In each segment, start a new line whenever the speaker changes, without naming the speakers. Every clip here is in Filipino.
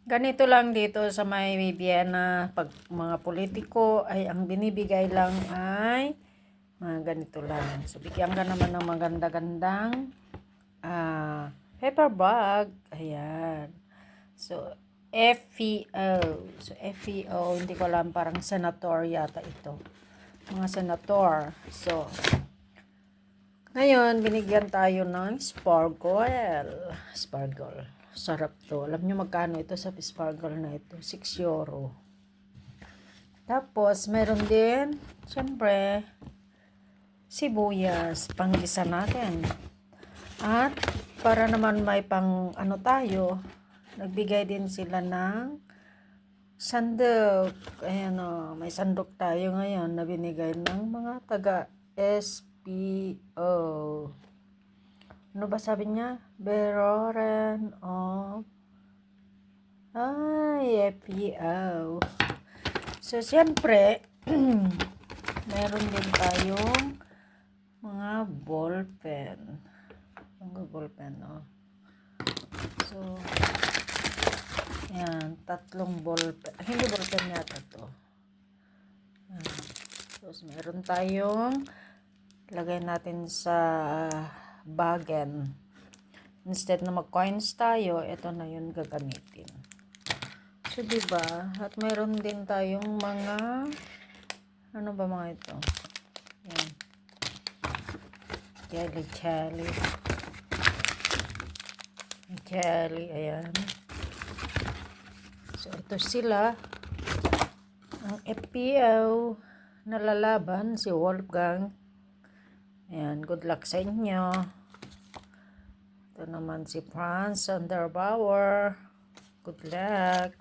Ganito lang dito sa may Vienna, pag mga politiko ay ang binibigay lang ay mga ganito lang. So, bigyan ka naman ng maganda-gandang paper bag. Ayan. So, FEO. So, FEO, hindi ko alam, parang senator yata ito. Mga senator. So, ngayon, binigyan tayo ng sparkle. Sparkle. Sarap to. Alam nyo magkano ito sa sparkle na ito? 6 euro. Tapos, meron din, syempre, sibuyas. Panggisa natin. At, para naman may pang ano tayo, nagbigay din sila ng sandok. Ayan o, may sandok tayo ngayon na binigay ng mga taga SPO. Ano ba sabi niya? Beroren of FPO. So, siyempre, meron din tayong mga ballpen. Mga ballpen, oh. So, yan, 3 ballpen. Hindi ballpen yata to. Tapos, meron tayong lagay natin sa bagen. Instead na mag-coins tayo, ito na yun gagamitin. So, diba? At meron din tayong mga, ano ba mga ito? Yan. Jelly. Jelly, ayan. So, ito sila. Ang FPO na lalaban, si Wolfgang. Ayan, good luck sa inyo. Ito naman si Franz Underbauer. Good luck.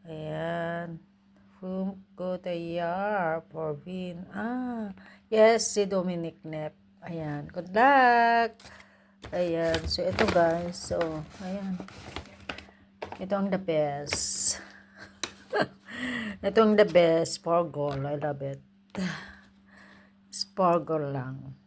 Ayan. Fumko Tayar for Vin. Yes, si Dominic Nep. Ayan, good luck. Ayan, so ito guys. So, ayan. Ito ang the best. Ito ang the best. Sparkle. I love it. Sparkle lang.